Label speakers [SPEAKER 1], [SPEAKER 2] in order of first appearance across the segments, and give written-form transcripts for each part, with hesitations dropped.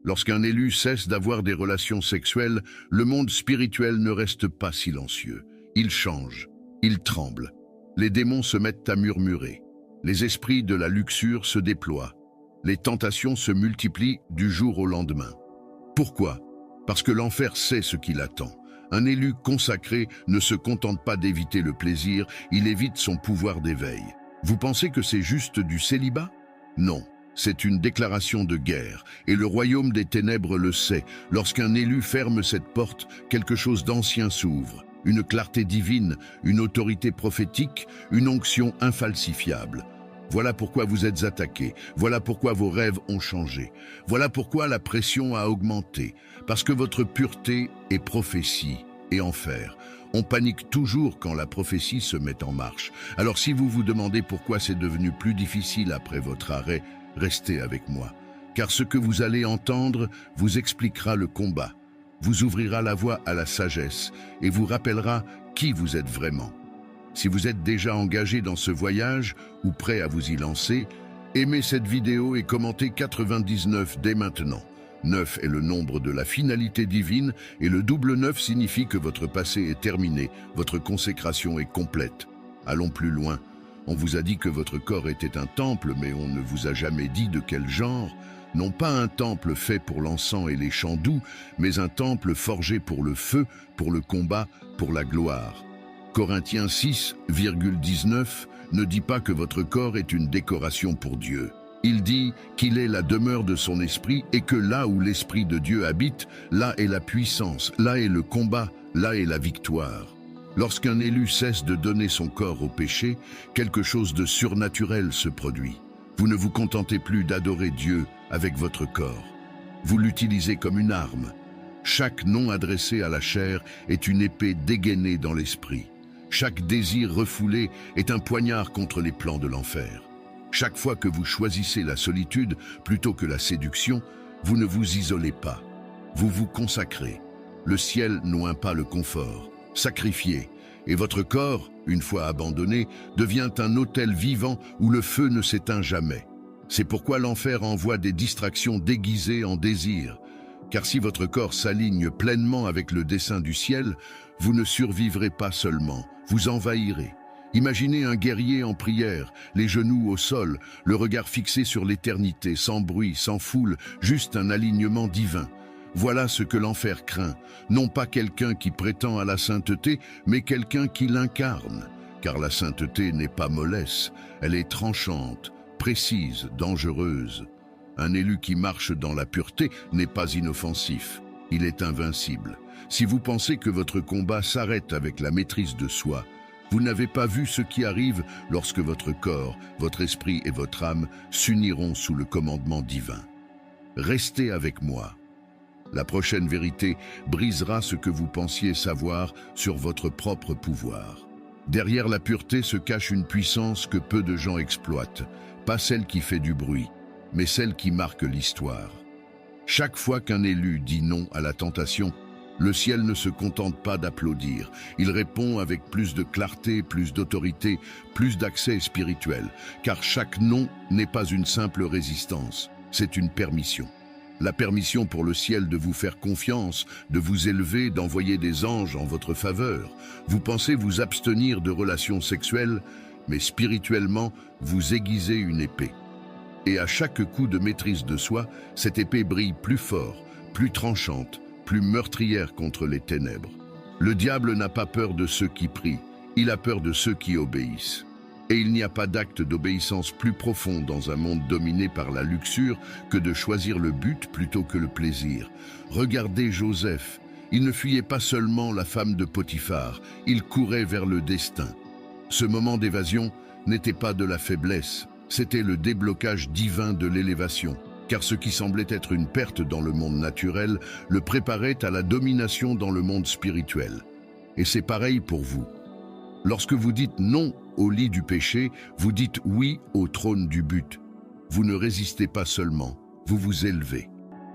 [SPEAKER 1] Lorsqu'un élu cesse d'avoir des relations sexuelles, le monde spirituel ne reste pas silencieux. Il change, il tremble. Les démons se mettent à murmurer. Les esprits de la luxure se déploient. Les tentations se multiplient du jour au lendemain. Pourquoi? Parce que l'enfer sait ce qui l'attend. Un élu consacré ne se contente pas d'éviter le plaisir, il évite son pouvoir d'éveil. Vous pensez que c'est juste du célibat? Non. C'est une déclaration de guerre, et le royaume des ténèbres le sait. Lorsqu'un élu ferme cette porte, quelque chose d'ancien s'ouvre. Une clarté divine, une autorité prophétique, une onction infalsifiable. Voilà pourquoi vous êtes attaqués, voilà pourquoi vos rêves ont changé. Voilà pourquoi la pression a augmenté, parce que votre pureté est prophétie et enfer. On panique toujours quand la prophétie se met en marche. Alors si vous vous demandez pourquoi c'est devenu plus difficile après votre arrêt, restez avec moi, car ce que vous allez entendre vous expliquera le combat, vous ouvrira la voie à la sagesse et vous rappellera qui vous êtes vraiment. Si vous êtes déjà engagé dans ce voyage ou prêt à vous y lancer, aimez cette vidéo et commentez 99 dès maintenant. 9 est le nombre de la finalité divine et le double 9 signifie que votre passé est terminé, votre consécration est complète. Allons plus loin. On vous a dit que votre corps était un temple, mais on ne vous a jamais dit de quel genre. Non pas un temple fait pour l'encens et les chants doux, mais un temple forgé pour le feu, pour le combat, pour la gloire. Corinthiens 6,19 ne dit pas que votre corps est une décoration pour Dieu. Il dit qu'il est la demeure de son esprit et que là où l'esprit de Dieu habite, là est la puissance, là est le combat, là est la victoire. Lorsqu'un élu cesse de donner son corps au péché, quelque chose de surnaturel se produit. Vous ne vous contentez plus d'adorer Dieu avec votre corps. Vous l'utilisez comme une arme. Chaque nom adressé à la chair est une épée dégainée dans l'esprit. Chaque désir refoulé est un poignard contre les plans de l'enfer. Chaque fois que vous choisissez la solitude plutôt que la séduction, vous ne vous isolez pas. Vous vous consacrez. Le ciel n'oint pas le confort. Sacrifié, et votre corps, une fois abandonné, devient un autel vivant où le feu ne s'éteint jamais. C'est pourquoi l'enfer envoie des distractions déguisées en désir, car si votre corps s'aligne pleinement avec le dessein du ciel, vous ne survivrez pas seulement, vous envahirez. Imaginez un guerrier en prière, les genoux au sol, le regard fixé sur l'éternité, sans bruit, sans foule, juste un alignement divin. Voilà ce que l'enfer craint, non pas quelqu'un qui prétend à la sainteté, mais quelqu'un qui l'incarne. Car la sainteté n'est pas mollesse, elle est tranchante, précise, dangereuse. Un élu qui marche dans la pureté n'est pas inoffensif, il est invincible. Si vous pensez que votre combat s'arrête avec la maîtrise de soi, vous n'avez pas vu ce qui arrive lorsque votre corps, votre esprit et votre âme s'uniront sous le commandement divin. Restez avec moi. La prochaine vérité brisera ce que vous pensiez savoir sur votre propre pouvoir. Derrière la pureté se cache une puissance que peu de gens exploitent, pas celle qui fait du bruit, mais celle qui marque l'histoire. Chaque fois qu'un élu dit non à la tentation, le ciel ne se contente pas d'applaudir. Il répond avec plus de clarté, plus d'autorité, plus d'accès spirituel, car chaque non n'est pas une simple résistance, c'est une permission. La permission pour le ciel de vous faire confiance, de vous élever, d'envoyer des anges en votre faveur. Vous pensez vous abstenir de relations sexuelles, mais spirituellement, vous aiguisez une épée. Et à chaque coup de maîtrise de soi, cette épée brille plus fort, plus tranchante, plus meurtrière contre les ténèbres. Le diable n'a pas peur de ceux qui prient, il a peur de ceux qui obéissent. Et il n'y a pas d'acte d'obéissance plus profond dans un monde dominé par la luxure que de choisir le but plutôt que le plaisir. Regardez Joseph, il ne fuyait pas seulement la femme de Potiphar, il courait vers le destin. Ce moment d'évasion n'était pas de la faiblesse, c'était le déblocage divin de l'élévation. Car ce qui semblait être une perte dans le monde naturel le préparait à la domination dans le monde spirituel. Et c'est pareil pour vous. Lorsque vous dites non au lit du péché, vous dites oui au trône du but. Vous ne résistez pas seulement, vous vous élevez.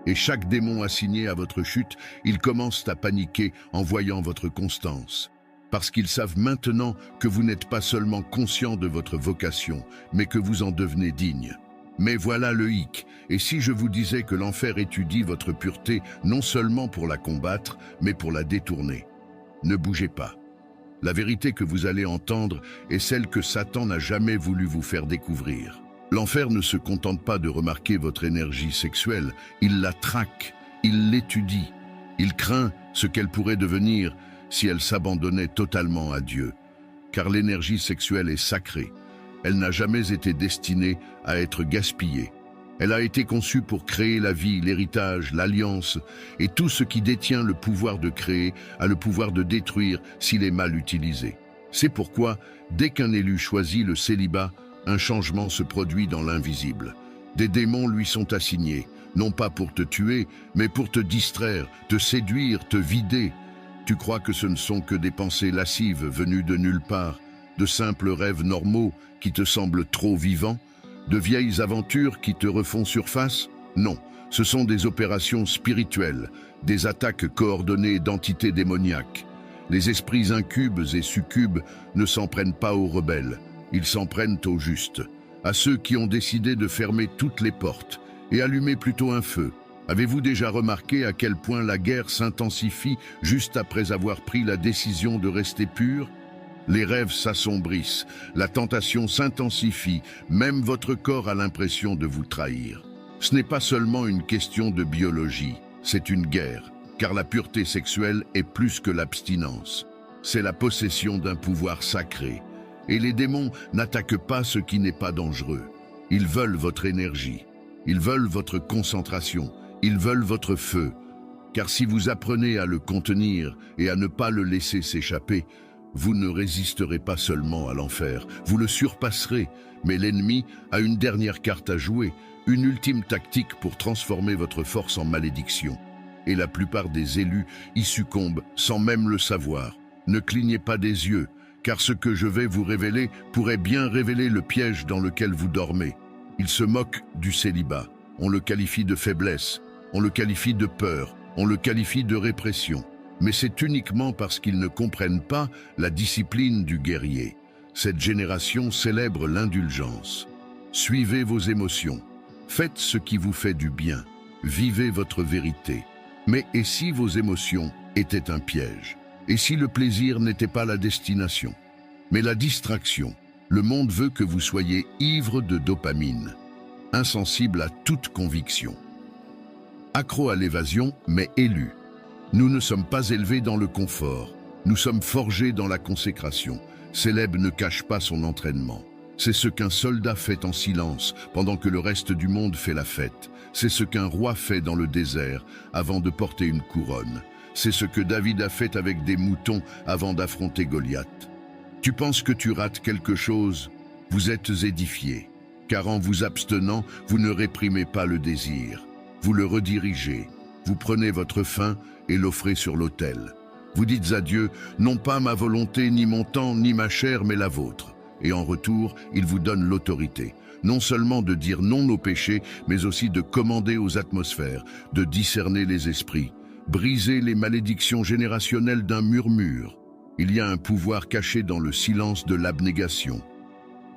[SPEAKER 1] Et chaque démon assigné à votre chute, ils commencent à paniquer en voyant votre constance. Parce qu'ils savent maintenant que vous n'êtes pas seulement conscient de votre vocation, mais que vous en devenez digne. Mais voilà le hic, et si je vous disais que l'enfer étudie votre pureté non seulement pour la combattre, mais pour la détourner? Ne bougez pas. La vérité que vous allez entendre est celle que Satan n'a jamais voulu vous faire découvrir. L'enfer ne se contente pas de remarquer votre énergie sexuelle, il la traque, il l'étudie. Il craint ce qu'elle pourrait devenir si elle s'abandonnait totalement à Dieu. Car l'énergie sexuelle est sacrée. Elle n'a jamais été destinée à être gaspillée. Elle a été conçue pour créer la vie, l'héritage, l'alliance, et tout ce qui détient le pouvoir de créer a le pouvoir de détruire s'il est mal utilisé. C'est pourquoi, dès qu'un élu choisit le célibat, un changement se produit dans l'invisible. Des démons lui sont assignés, non pas pour te tuer, mais pour te distraire, te séduire, te vider. Tu crois que ce ne sont que des pensées lascives venues de nulle part, de simples rêves normaux qui te semblent trop vivants, de vieilles aventures qui te refont surface? Non, ce sont des opérations spirituelles, des attaques coordonnées d'entités démoniaques. Les esprits incubes et succubes ne s'en prennent pas aux rebelles, ils s'en prennent aux justes, à ceux qui ont décidé de fermer toutes les portes et allumer plutôt un feu. Avez-vous déjà remarqué à quel point la guerre s'intensifie juste après avoir pris la décision de rester pur? Les rêves s'assombrissent, la tentation s'intensifie, même votre corps a l'impression de vous trahir. Ce n'est pas seulement une question de biologie, c'est une guerre, car la pureté sexuelle est plus que l'abstinence. C'est la possession d'un pouvoir sacré. Et les démons n'attaquent pas ce qui n'est pas dangereux. Ils veulent votre énergie, ils veulent votre concentration, ils veulent votre feu. Car si vous apprenez à le contenir et à ne pas le laisser s'échapper, vous ne résisterez pas seulement à l'enfer, vous le surpasserez, mais l'ennemi a une dernière carte à jouer, une ultime tactique pour transformer votre force en malédiction. Et la plupart des élus y succombent sans même le savoir. Ne clignez pas des yeux, car ce que je vais vous révéler pourrait bien révéler le piège dans lequel vous dormez. Il se moque du célibat, on le qualifie de faiblesse, on le qualifie de peur, on le qualifie de répression. Mais c'est uniquement parce qu'ils ne comprennent pas la discipline du guerrier. Cette génération célèbre l'indulgence. Suivez vos émotions. Faites ce qui vous fait du bien. Vivez votre vérité. Mais et si vos émotions étaient un piège? Et si le plaisir n'était pas la destination, mais la distraction? Le monde veut que vous soyez ivre de dopamine, insensible à toute conviction. Accro à l'évasion, mais élu. Nous ne sommes pas élevés dans le confort, nous sommes forgés dans la consécration. Célèbe ne cache pas son entraînement. C'est ce qu'un soldat fait en silence, pendant que le reste du monde fait la fête. C'est ce qu'un roi fait dans le désert, avant de porter une couronne. C'est ce que David a fait avec des moutons avant d'affronter Goliath. Tu penses que tu rates quelque chose? Vous êtes édifié, car en vous abstenant, vous ne réprimez pas le désir. Vous le redirigez, vous prenez votre faim et l'offrez sur l'autel. Vous dites à Dieu, non pas ma volonté, ni mon temps, ni ma chair, mais la vôtre. Et en retour, il vous donne l'autorité, non seulement de dire non aux péchés, mais aussi de commander aux atmosphères, de discerner les esprits, briser les malédictions générationnelles d'un murmure. Il y a un pouvoir caché dans le silence de l'abnégation.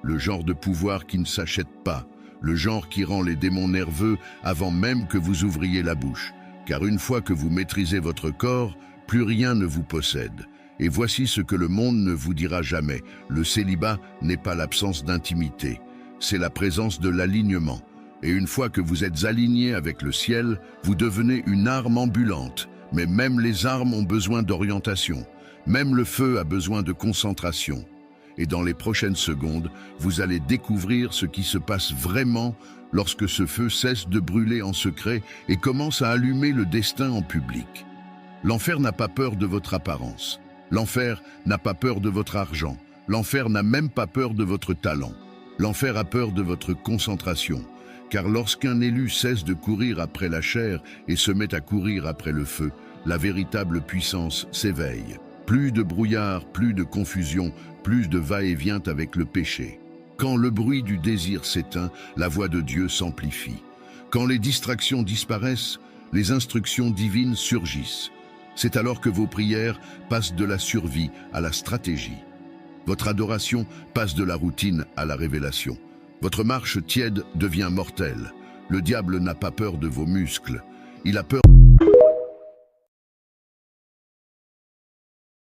[SPEAKER 1] Le genre de pouvoir qui ne s'achète pas, le genre qui rend les démons nerveux avant même que vous ouvriez la bouche. Car une fois que vous maîtrisez votre corps, plus rien ne vous possède. Et voici ce que le monde ne vous dira jamais. Le célibat n'est pas l'absence d'intimité, c'est la présence de l'alignement. Et une fois que vous êtes aligné avec le ciel, vous devenez une arme ambulante. Mais même les armes ont besoin d'orientation. Même le feu a besoin de concentration. Et dans les prochaines secondes, vous allez découvrir ce qui se passe vraiment lorsque ce feu cesse de brûler en secret et commence à allumer le destin en public. L'enfer n'a pas peur de votre apparence. L'enfer n'a pas peur de votre argent. L'enfer n'a même pas peur de votre talent. L'enfer a peur de votre concentration. Car lorsqu'un élu cesse de courir après la chair et se met à courir après le feu, la véritable puissance s'éveille. Plus de brouillard, plus de confusion, plus de va-et-vient avec le péché. Quand le bruit du désir s'éteint, la voix de Dieu s'amplifie. Quand les distractions disparaissent, les instructions divines surgissent. C'est alors que vos prières passent de la survie à la stratégie. Votre adoration passe de la routine à la révélation. Votre marche tiède devient mortelle. Le diable n'a pas peur de vos muscles. Il a peur